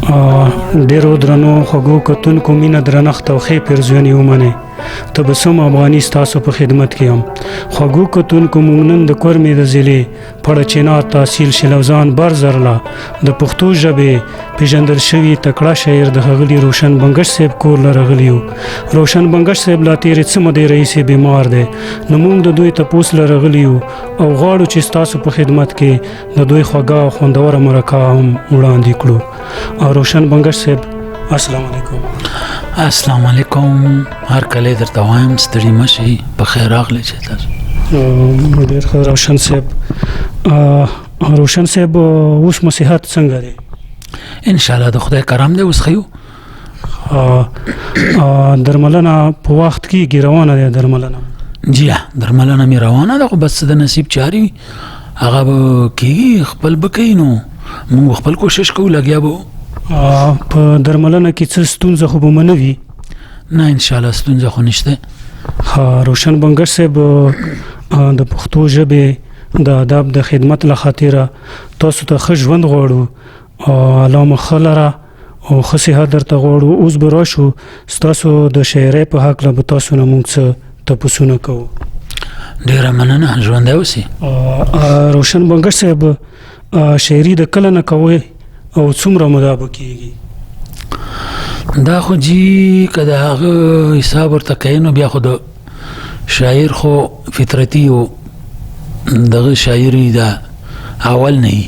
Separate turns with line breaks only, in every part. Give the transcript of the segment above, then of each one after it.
ډیرو درنو خوږو کتونکو مینه درنښت او ښې پیرزوینې ومنئ. تبسم افغاني ستاسو په خدمت کې یم. خوږو کتونکو موږ نن د کورمې د ضلع پړه چنار تحصیل شلوزان برزرله د پښتو ژبې پیژندل شوي تکړه شاعر د ښاغلي روشن بنګش صاحب کور له راغلي یو. روشن بنګش صاحب لا تېرې څه مودې راهیسې بیمار دی، نو موږ د دوی تپوس له راغلي یو او غواړو چې ستاسو په خدمت کې د دوی خوږه او خوندوره مرکه هم وړاندې کړو. روشن بنګش صاحب السلام علیکم.
السلام علیکم. هر کله درته وایم ستړي مشي، په خیر راغلی چې تاسو.
ډېر ښه روشن صاحب. روشن صاحب اوس مو صحت څنګه دی؟
ان شاء الله د خدای کرم دی، اوس ښه یو.
درملنه په وخت کېږي، روانه ده درملنه؟
جی درملنه مې روانه ده، خو بس د نصیب چاري هغه به کېږي، خپل به کوي. نو موږ خپل کوشش کوو، لګیا به
په درملنه کې څه ستونزه خو به مو نه وي؟
نه ان شاء الله ستونزه خو نشته.
روشن بنګش صاحب د پښتو ژبې د ادب د خدمت له خاطره تاسو ته ښه ژوند غواړو او الله مو ښه لره او ښه صحت درته غواړو. اوس به راشو ستاسو د شاعرۍ په هکله به تاسو نه موږ څه تپوسونه کوو.
ډېره مننه، ژوندی اوسئ.
روشن بنګش صاحب شاعري د کله نه کوئ او څومره موده به کېږي؟
دا خو جی که د هغه حساب ورته کوي نو بیا خو د شاعر خو فطرتي او دغه شاعري دا اول نه وي،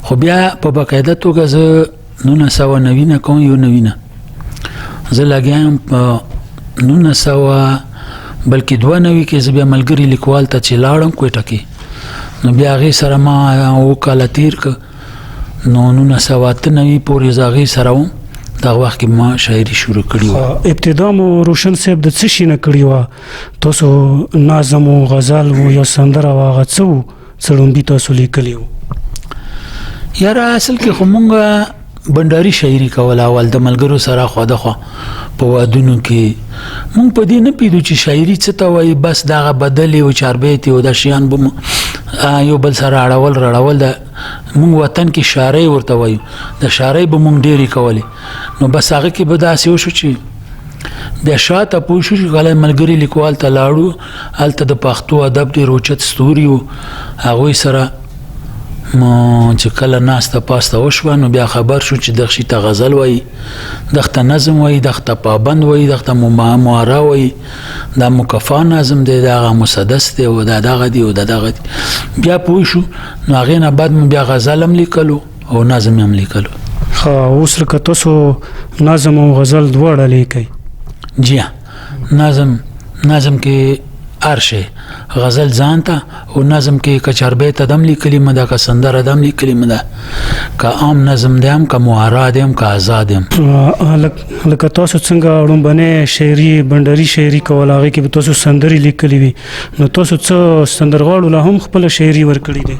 خو بیا په باقاعده توګه زه 1990 کوم، یو 90 زه لګیا یم په 1900 بلکې 92 کې زه بیا ملګري لیکوال ته چې لاړم کوټه کې، نو بیا هغې سره ما اووه کاله تېر که، نو 1998 پورې زه هغې سره وم. دغه وخت کې ما شاعري شروع کړې وه.
ابتدا مو روشن صاحب د څه شي نه کړې وه؟ تاسو نظم و غزل و یا سندره و هغه څه و څه ړومبي تاسو لیکلي وو؟
یاره اصل کې خو مونږ بنډاري شاعري کوله اول د ملګرو سره خوا د خوا په وادونو کې. مونږ په دې نه پوهېدو چې شاعري څه ته وایي، بس دغه بدلې و چاربیتې و دا شیان به یو بل سره اړول رړول. د مونږ وطن کې شاعرۍ ورته وایو، د شاعرۍ به مونږ ډېرې کولې. نو بس هغه کې به داسې وشو چې بیا شاته پوه شو چې کله ملګري لیکوال ته لاړو، هلته د پښتو ادب ډېر اوچت ستوري و، هغوی سره چې کله ناسته پاسته وشوه نو بیا خبر شو چې دغه شي ته غزل وایي، دغه ته نظم وایي، دغه ته پابند وایي، دغه ته معاره وایي، دا مکفا نظم دی، دغه مسدس دی او دا دغه دی او دا دغه دی. بیا پوه شو نو هغې نه بعد مو بیا غزل هم لیکلو او نظم هم لیکلو.
اوس لکه تاسو نظم او غزل دواړه لیکئ؟
جی نظم کې هر شی، غزل ځان ته او نظم کې که چاربیته دم لیکلي مه ده، که سندره دم لیکلي مه ده، که عام نظم دی هم، که معاره دی هم، که آزاد هم.
لکه تاسو څنګه ړومبنۍ شاعري بنډاري شاعري کول، هغې کې به تاسو سندرې لیکلي وي، نو تاسو څه سندرغاړو له هم خپله شاعري ورکړې دی؟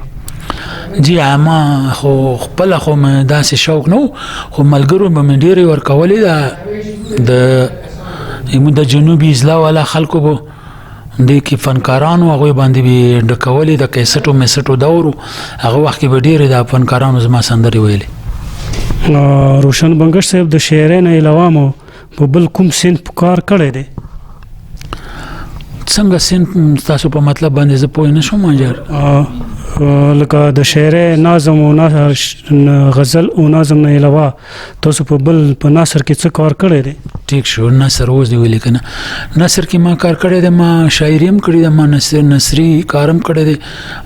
جی ما خو خپله خو مې داسې شوق نه و، خو ملګرو به مې ډېرې ورکولې. د جنوبي اضلاع والا خلکو به دې کې فنکارانو هغوی باندې به ډکولې، د کیسټو میسټو دور و، هغه وخت کې به ډېرې د فنکارانو زما سندرې ویلې.
روشن بنګش صاحب د شاعرۍ نه علاوه مو په بل کوم صنف کار کړی دی؟
څنګه صنف تاسو په مطلب باندې زه پوه نه شوم ماجر؟
لکه د شاعرۍ نظم او غزل او نظم نه علاوه تاسو په بل په نثر کې څه کار کړی دی؟
ټیک شو، نثر اوس دی ویلې که نه، نثر کې ما کار کړی دی، ما شاعري هم کړې ده، ما نثري کار هم کړی دی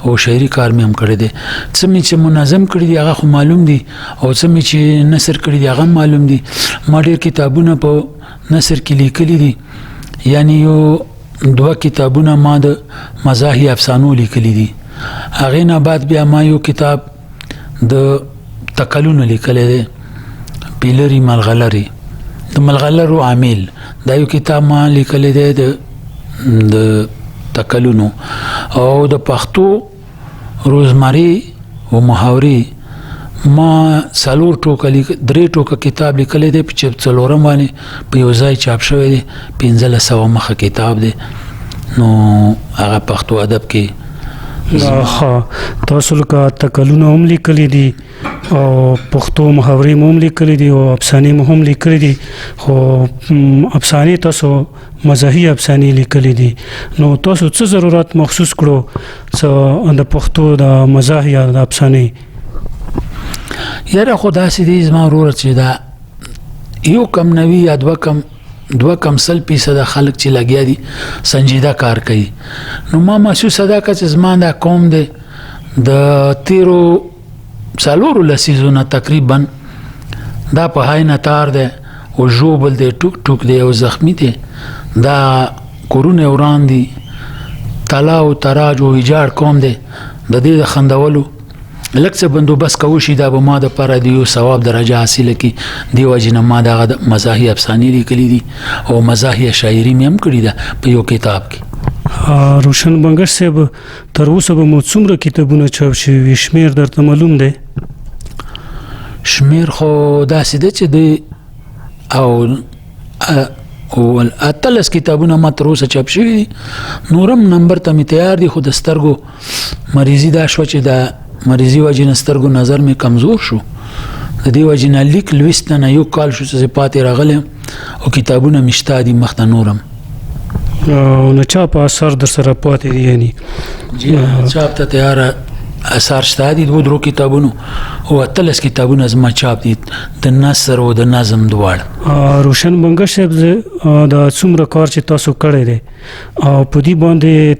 او شاعري کار مې هم کړی دی. څه مې چې منظم کړي دي هغه خو معلوم دي، او څه مې چې نثر کړي دي هغه هم معلوم دي. ما ډېر کتابونه په نثر کې لیکلي دي، یعنی یو 2 کتابونه ما د مزاحي افسانو لیکلي دي. هغې نه بعد بیا ما یو کتاب د تکلونو لیکلی دی، پیلري ملغلرې، د ملغلرو عامل، دا یو کتاب ما لیکلی دی د تکلونو. او د پښتو روزمرې و محاورې ما 4 ټوکه 3 ټوکه کتاب لیکلی دی، چې 4 باندې په یو ځای چاپ شوی دی، 1500 مخه کتاب دی. نو هغه پښتو ادب کې
ها تاسو لکه تکلونه هم لیکلي دي او پښتو محاورې هم لیکلي دي او افسانې هم لیکلي دي خو افسانې تاسو مزاحي افسانې لیکلي دي نو تاسو څه ضرورت محسوس کړو څه د پښتو د مزاح یا د افسانې
یاره خو داسې دي زما ورور چې دا یو کم نوي یا دوه کم 100% خلک چې لګیا دي سنجیده کار کوي نو ما محسوسه ده چې زما دا قوم دی د تیرو څلورو لسیزونه تقریبا دا په هاي نتار دی او ژوبل دی ټوک دی او زخمی دی دا کورونه وران دي تلا او تراج او ایجار قوم دی د دې د خندولو لکه څه بندوبست کوشي دا به ما د پر دی یو ثواب درجه حاصل کی دی وجنه ما د مزاحي افسانې لیکلي دي او مزاحي شاعري مې هم کړې ده په یو کتاب کې
روشن بنگش صاحب تر اوسه به مو څومره کتابونه چاپ شوي شمیر درته معلوم دی
شمیر خو داسې ده چې دی او اتلس کتابونه ما تر اوسه چاپ شوي دي نورم نمبر ته مې تیار دي خو د سترګو مریضي دا شوه چې دا مریضي وجې نه سترګو نظر مې کمزور شو د دې وجې نه لیک لوست نه یو کال شو چې پاتې راغلی او کتابونه مې شته دي مخته نورم
او نه چاپ اثر در سره پاتې دي یعنی
چاپ ته تیاره اثار شته دي دوه درو کتابونو او اتلس کتابونه زما چاپ دي د نثر او د نظم دواړه
روشن بنگش صاحب د څومره کار چې تاسو کړی دی او په دې باندې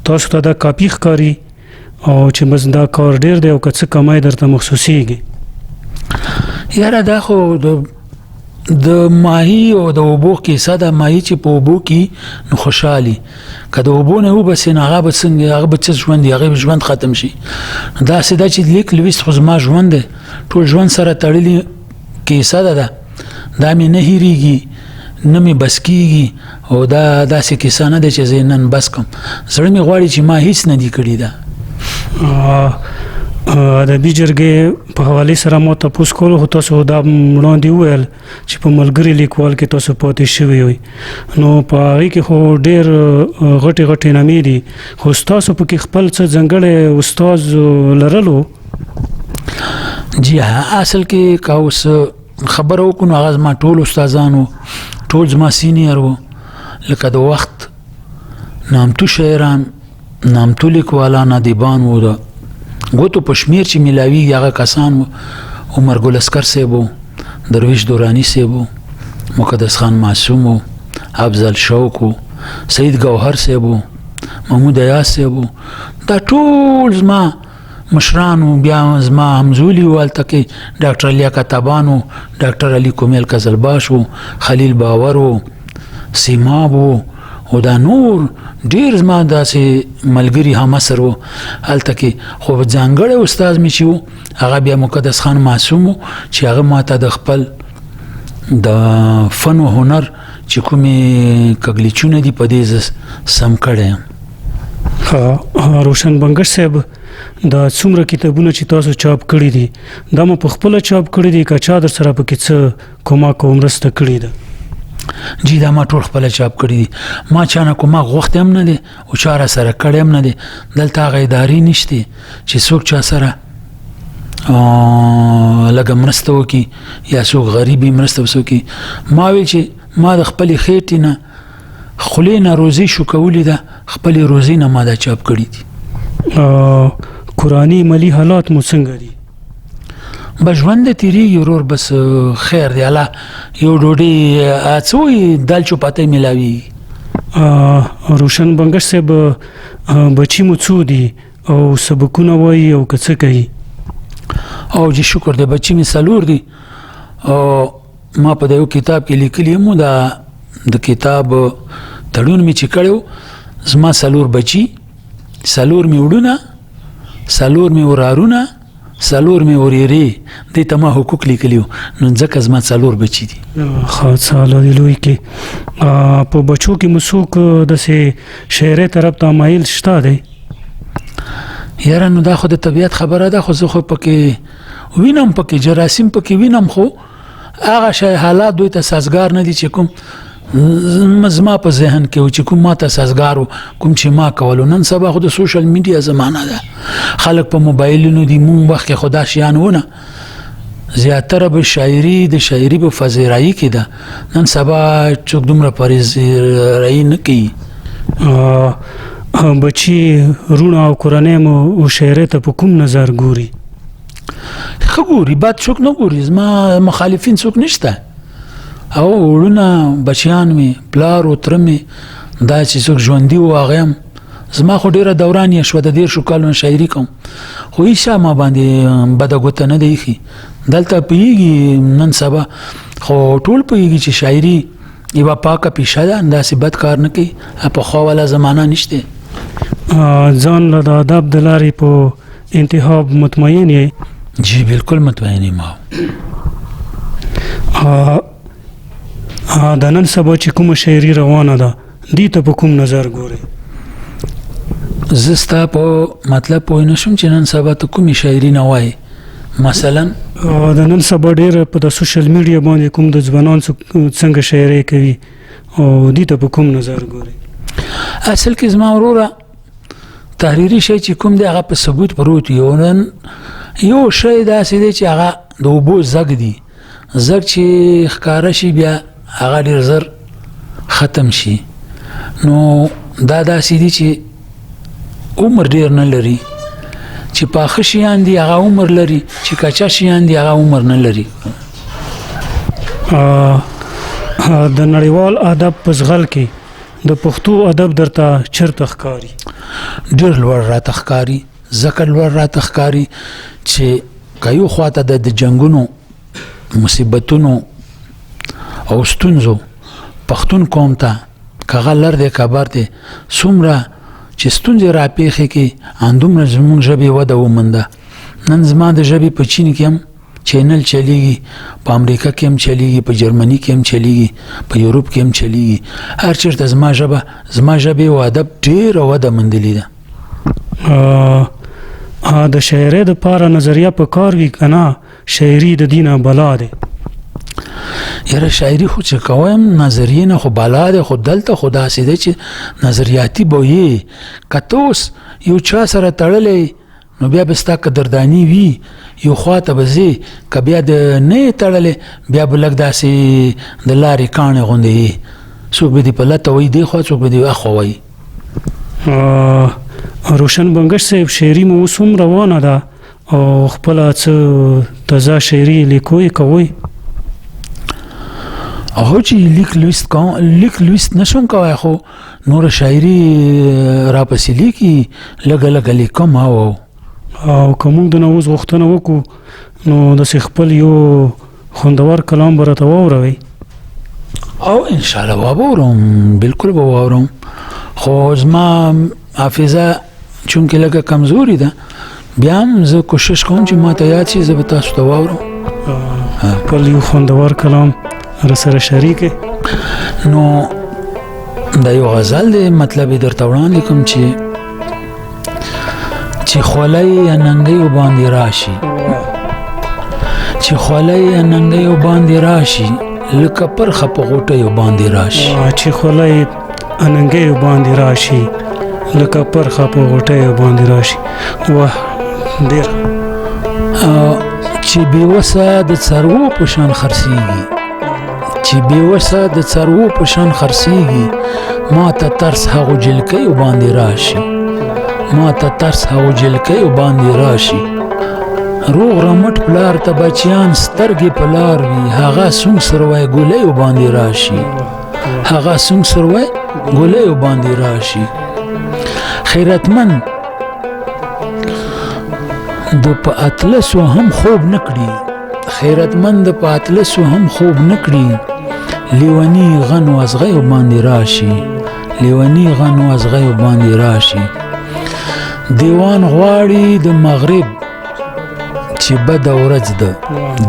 تاسو ته دا کاپی ښکاري او چې بس دا کار ډیر دی او که څه کمای درته محسوسیږي
یاره دا خو د ماهی او د اوبو کیسه د ماهی چې په اوبو کې نو خوشحالي که د اوبو نه وبسې نو هغه به څنګه هغه به څه ژوند دی هغه ژوند ختم شي داسې ده چې لیک لوست خو زما ژوند دی ټول ژوند سره تړلې کیسه ده دا مې نه هېرېږي نه مې بس کېږي او دا داسې کیسه نه ده چې زه نن بس کړم زړه مې غواړي چې ما هېڅ نه دي کړي ده
ادبي جرګې په حواله سره مو تاسو کولو خو تاسو دا وړاندې ویل چې په ملګری لیکوال کې تاسو پاتې شوی وي نو په هغه کې خو ډېر غټي نامې دي خو تاسو په کې خپل څه ځنګړې استاد لرلو
جی اصل کې کاوس خبرو کو نو هغه ما ټول استادانو ټول زما سینیئر وو لکه د وخت نامتو شاعران نامتو لیکوالان ادیبان وو دا ګوتو پشمیر چې ملاوی هغه کسان وو عمر ګل اسکر صاحب درویش دورانی صاحب مقدس خان معصوم افضل شوق سید گوهر صاحب محمود ایاز صاحب دا ټول زما مشرانو بیا زما همزولی والته کې ډاکټر علیا کتابانو ډاکټر علي کومل قزلباشو خلیل باورو سیمابو او دا نور ډیر زما داسې ملګری هم سره وو هلته کې خو ځانګړی استاد مې چې وو هغه بیا مقدس خان معصوم چې هغه ماته د خپل د فن او هنر چې کومې کګلیچونه دي په دې سم کړی
روشن بنگش صاحب دا څومره کتابونه چې تاسو چاپ کړي دي دا مو په خپل چاپ کړي دي که چا در سره پکې څه کومه مرسته کړې ده
جی دا ما ټول خپل چاپ کړي دي ما چانه کومه غوښته هم نه دي او چاره سره کړي هم نه دي دلته هغه ادارې نشته چې څوک چا سره لکه مرسته وکي یا څوک غریبي مرسته وکي ما ویل چې ما د خپل خېټې نه خولې نه روزي شو کولې ده خپل روزي نه ما دا چاپ کړي دي
قرآنی مالی حالات مو څنګه دي
بژوند تیریږي ورور بس خیر دی الله یو ډوډۍ اڅوي دال چوپاتې ملاوي
روشن بنگش صاحب بچی مو څو دي او سبقونه وایي او که څه کوي
او جی شکر دی بچی می سلور دي او ما په یو کتاب کې لیکلی مو دا د کتاب تړون می چې کړو زما سلور بچی سلور می وډونه سلور می ورارونه سلور می وریری د تما حقوق لیکلیو نو ځکه زما سلور بچی دي
خاصه لوی لوی کې په بچو کې مسوک د سه شهره طرف ته مایل شته دی
یاره نو دا خو د طبیعت خبره ده خو زه خو پکې وینم پکې جراثیم پکې وینم خو هغه شی حالات دوی ته سازگار نه دي چې کوم زما په ذهن کې و چې کوم ماته سازګارو کوم چې ما کولو. نن سبا خو د سوشل میډیا زمانه ده، خلک په موبایلونو دي. مونږ وخت کې خدا شیان ونه زیاتره به شاعري د شاعري په فضیرایی کې ده. نن سبا څوک دومره فضیرایی نه کوي.
بچي رونه او کورنۍ مو شاعرۍ ته په کوم نظر ګوري؟
ښه ګوري، بد څوک نه ګوري. زما مخالفین څوک نشته. او وړونه بچیان مې پلار او تره مې دا چې څوک ژوندي و هغه هم زما خو ډېره دوران یې شوه د 13 کالو نه شاعري کوم، خو هېڅ چا ما باندې بده ګوته نه دی ایښي. دلته پوهېږي نن سبا خو ټول پوهېږي چې شاعري یوه پاکه پیشه ده، داسې بد کار نه کوي. پخوا والا زمانه نشته.
ځان له د ادب د لارې په انتخاب مطمئن یې؟
جی بالکل مطمئن یم.
د نن سبا چې کومه شاعري روانه ده دې ته په کوم نظر ګورې؟
زه ستا په مطلب پوه نه شوم چې نن سبا ته کومې شاعري نه وایې. مثلا
د نن سبا ډېره په د سوشل میډیا باندې کوم د ځوانان څنګه شاعري کوي او دې ته په کوم نظر ګورې؟
اصل کې زما وروره تحریري شی چې کوم دی هغه په ثبوت پروت وي. او نن یو شی داسې دی چې هغه د اوبو زګ دی، زګ چې ښکاره شي بیا هغه ډېر زر ختم شي. نو دا داسې دي چې عمر ډېر نه لري. چې پاخه شیان دي هغه عمر لري، چې کچا شیان دي هغه عمر نه لري.
د نړیوال ادب په زغل کې د پښتو ادب درته چیرته ښکاري؟
ډېر لوړ راته ښکاري. ځکه لوړ راته ښکاري چې که یو خواته د جنګونو مصیبتونو او ستونزو پښتون قوم ته که هغه لر دی که بر دی څومره چې ستونزې راپېښې کړي همدومره زموږ ژبې وده ومونده. نن زما د ژبې په چین کې هم چینل چلیږي، په امریکا کې هم چلیږي، په جرمني کې هم چلیږي، په یوروپ کې هم چلیږي. هر چېرته زما ژبې او ادب ډېره وده موندلې ده.
د شاعرۍ دپاره نظریه په کار وي که نه شاعري د دې نه بلا دی؟
یاره شاعري خو چې کوم نظریې نه خو بلا دی، خو دلته خو داسې دی چې نظریاتي به یې که ته اوس یو چا سره تړلی نو بیا به ستا قدرداني وي، یو خوا ته به ځې، که بیا د نه یې تړلی بیا به لږ داسې د لارې کاڼې غوندې یې، څوک به دې په لته وایي دې خوا، څوک به دې اخوا وایي.
روشن بنګش صاحب شاعري مو اوس هم روانه ده او خپله څه تازه شاعري لیکوئ کوئ؟
هو چې لیک لوست نشم کوی، خو نور شاعري راپسې لیکي لږه لږه لیکم. او
که موږ د نه اوس غوښتنه وکړو نو داسې خپل یو خوندور کلام به راته واوروئ؟
او انشاءالله واورم، بالکل به واورم. خو زما حافظه چونکې لږه کمزوري ده، بیا هم زه کوشش کوم چې ما ته یاد شي زه به تاسو ته واورم.
خپل یو خوندور کلام راسره شریکې؟
نو دا یو غزل دی، مطلب یې درته وړاندې کوم چې خولی ننګیو باندې راشي، چې خولی ننګیو باندې راشي لکه پرخه په غوټیو باندې راشي.
چې خولی ننګیو باندې راشي لکه پرخه په غوټیو باندې راشي. واه ډېر.
چې بېوسه د څرو په شان خرڅېږي، چې بېوسه د څرو په شان خرڅېږي، ما ته ترس هغو جلکیو باندې راشي، ما ته ترس هغو جلکیو باندې راشي. روغ رمټ پلار ته بچیان سترګې په لار وي، هغه سونګ سروی ګولیو باندې راشي، هغه سونګ سروی ګولیو باندې راشي. خیرتمند د په اطلسو هم خوب نکړي، خیرتمند په اطلسو هم خوب نکړي، لیونی غنو از غیو باندې راشي، لیونی غنو از غیو باندې راشي. دیوان غواړي د مغرب چې بد ورځ ده،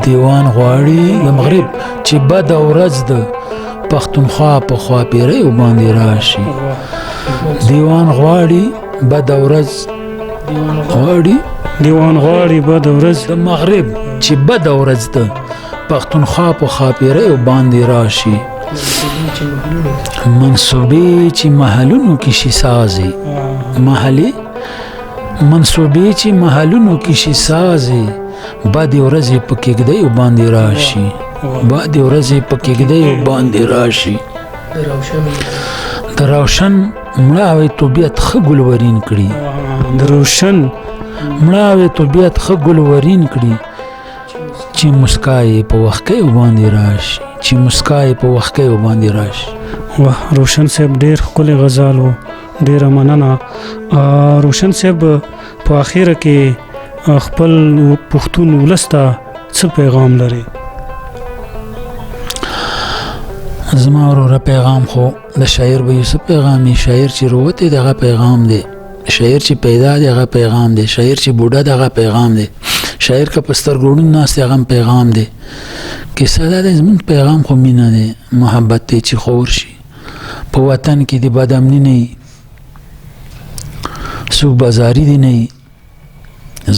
دیوان غواړي د مغرب چې بد ورځ ده، پښتونخوا په خوا پیریو باندې راشي. دیوان غواړي بد ورځ، غواړي
دیوان غواړي بد ورځ
د مغرب چې بد ورځ ده، پښتونخوا په خوا پیریو باندې راشي. منصوبې چې محلونو کې شي سازي محلي منصوبې چې محلونو کې شي سازي بعد ورځې په کېږدۍ باندې راشي بعد ورځې په کېږدۍ باندې راشي د روشن مړاوې طبیعت ښه ګلورین کړي
د روشن
مړاوې طبیعت ښه ګلورین کړي چې مسکای په وخکې باندې راشي چې مسکای په وخکې باندې راشي
واه روشن صاحب ډیر ښکلی غزال و ډیره مننه روشن صاحب په اخره کې خپل پښتون ولس ته څه پیغام لري
زما وروره پیغام خو د شاعر به یو څه پیغام وي شاعر چې رووتی دغه پیغام دی شاعر چې پیدا دی هغه پیغام دی شاعر چې بوډا دی هغه پیغام دی شاعر که په سترګو ړوند ناست دی هغه پیغام دی کیسه دا دی زموږ پیغام خو مینه دی محبت دی چې خور شي په وطن کې د بد امني نه وي څوک بازاري دی نه وي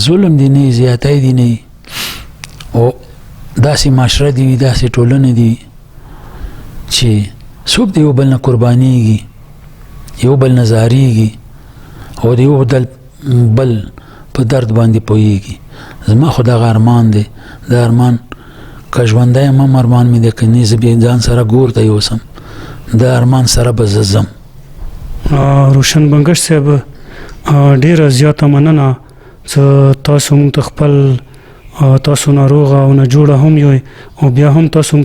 ظلم دی نه وي زیاتی دی نه وي او داسې معاشره دی وي داسې ټولنه دی وي چې څوک د یو بل نه قربانېږي یو بل نه زاریږي او د یو بل په درد باندې پوهېږي زما خو دغه ارمان دی دا ارمان که ژوندی یم هم ارمان مې دی که نه زه بیا ځان سره ګور ته یوسم دا ارمان سره به زه ځم
روشن بنګش صاحب ډېره زیاته مننه چې تاسو موږ ته خپل تاسو ناروغه او نه جوړه هم یوئ او بیا هم تاسو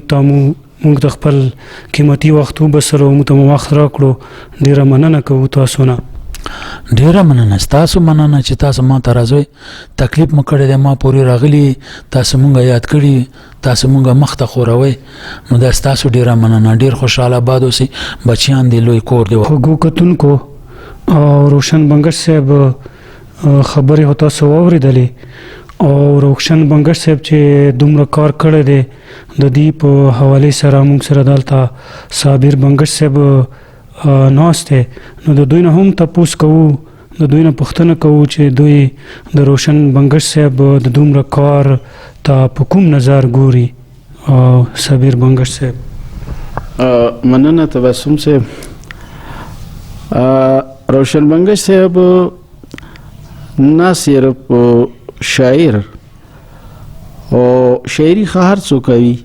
موږ د خپل قیمتي وخت وبسره او موږ ته وخت راکړو ډېره مننه کوو تاسو نه
ډیره مننه ستاسو مننه چې تاسو ما ته راځئ تکلیف مو کړی دی ما پورې راغلي تاسو مونږ یاد کړي تاسو مونږ مخ ته خوروئ نو دا ستاسو ډیره مننه ډیر خوشحاله آباد اوسئ بچیان دی لوی کور دی
خوږو کتونکو او روشن بنګش صاحب خبرې هو تاسو واورېدلې او روشن بنګش صاحب چې دومره کار کړی دی د دې په حوالې سره موږ سره دلته صابر بنګش صاحب ناست دی نو د دوی نه هم تپوس کوو د دوی نه پوښتنه کوو چې دوی د روشن بنګش صاحب د دومره کار ته په کوم نظر ګوري صابر بنګش صاحب
مننه تبسم صاحب روشن بنګش صاحب نه صرف شاعر او شاعري هر څوک کوي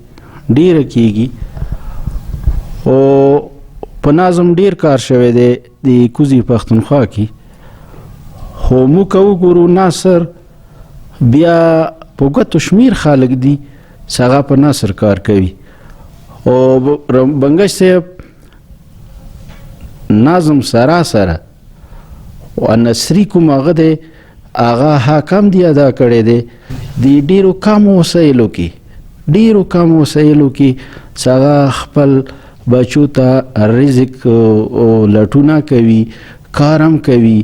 ډیره کیږي او په نظم ډیر کار شوی دی د کوزي پښتونخوا کې خو موږ وګورو ناصر بیا په ګوتو شمیر خلک دي څنګه په ناصر کار کوي او بنګش صاحب نظم سراسره او نثري کوم هغه دی هغه حکم دی ادا کړی دی د ډیرو کم وسایلو کې څنګه خپل بچو ته رزق لټونه کوي کارم کوي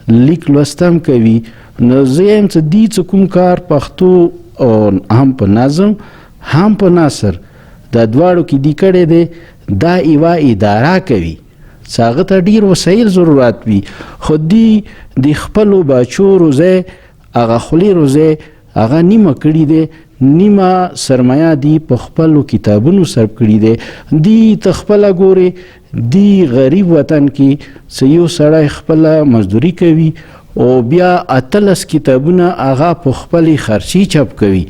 لیک لوستم کوي نو زم څه دي چې کوم کار پښتو هم په نظم هم په نثر د دواړو کې دی کړي دي دا ایوا اداره کوي څنګه ته ډیر وسایل ضرورت وي خو دی د خپل بچو روزه هغه خلی روزه هغه نیمه کړي دي نیمه سرمایه دی په خپل کتابونو صرف کړي دي تخپل ګوري دی غریب وطن کې سيو سړی خپل مزدوري کوي او بیا اتلس کتابونه هغه په خپل خرچي چاپ کوي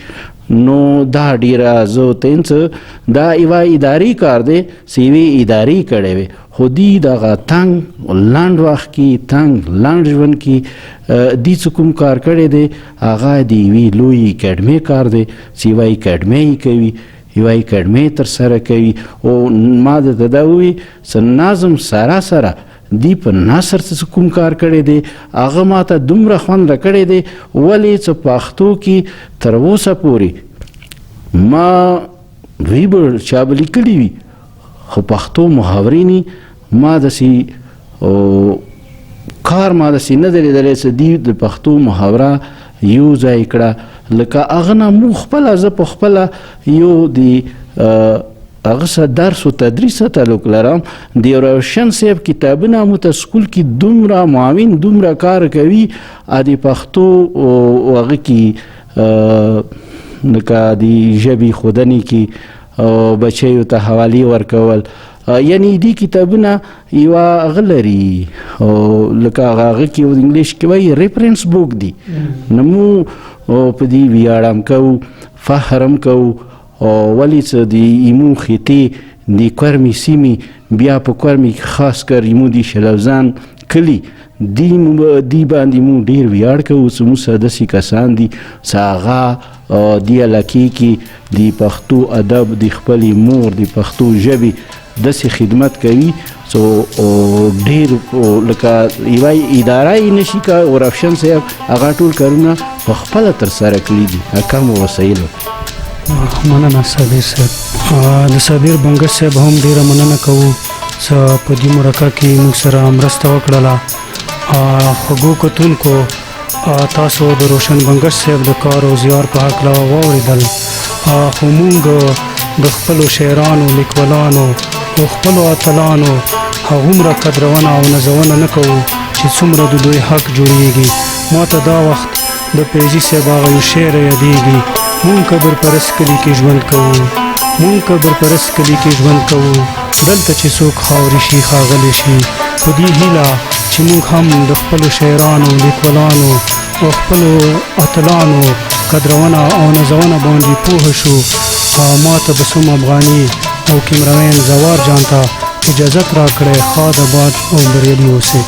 نو دا ډیره زه تینڅ دا ایوا اداري کار دی سیوی اداري کړي وي خو دی دغه تنگ لاند وخت کې تنگ لاند ژوند کې دی کوم کار کړي دی هغه دی وی لوی اکیډمي کار دی سیوی اکیډمي کوي یو اکیډمي تر سره کوي او ما د تداوی نظم سراسره دی په نثر څه کوم کار کړي دی هغه ماته دومره خوند کړي دی ولې چې پښتو کې تر اوسه پورې ما ویبر چابلی کړي وي خو پښتو محاورینی ما دسی کار ما دسی نه درېدلې چې دی د پښتو محاوره یو ځای کړه لکه هغه نه مو خپل ز په خپل یو دی هغه درس او تدریس تعلق لرم د روشن صاحب کتابونه مو ته سکول کې دومره معاون دومره کار کوي ا د پښتو او هغه کې لکه د ژبې خودنی کې بچیو ته حوالی ورکول. یعنی دی کتابونه یو غلري لکه هغه کې انګلیش کې وایي ریفرنس بوک دی. نمو په دې ویاړم کوو، فخرم کوو. ولی څه د ایمو خطې د کورمي سیمې بیا په کورمي خاص کر ایمو د شلوزان کلي دی باندې مو ډیر ویاړ کوو چې موږ داسې کسان دي چې هغه دې علاقې کې د پښتو ادب د خپلې مور د پښتو ژبې داسې خدمت کوي چې ډیر لکه یوه اداره یې نشي کولی. ورافشن صاحب هغه ټول کارونه په خپله ترسره کړي دي کمو وسایلو.
مننه صابر صاحب. د صابر بنګش صاحب هم ډیره مننه کوو چې په دې مرکه کې موږ سره مرسته وکړله. خوږو کتونکو تاسو د روشن بنګش صاحب د کار او زیار په هکله واورېدل، خو موږ د خپلو شاعرانو، لیکوالانو او خپلو اتلانو هغومره قدرونه او نازونه نه کوو چې څومره د دوی حق جوړیږي. ما ته دا وخت د پیزي صاحب هغه یو شعر یادیږي: مونږ قبر پرست کلي کې ژوند کوو، مونږ قبر پرست کلي کې ژوند کوو، دلته چې څوک خاورې شي ښاغلی شي. په دې هیله چې موږ هم د خپلو شاعرانو، لیکوالانو او خپلو اتلانو قدرونه او نازونه باندې پوه شو. ما ته بسوم افغاني او کیمرامین زوار جان ته اجازت را کړئ. ښاد آباد او بریالي اوسئ.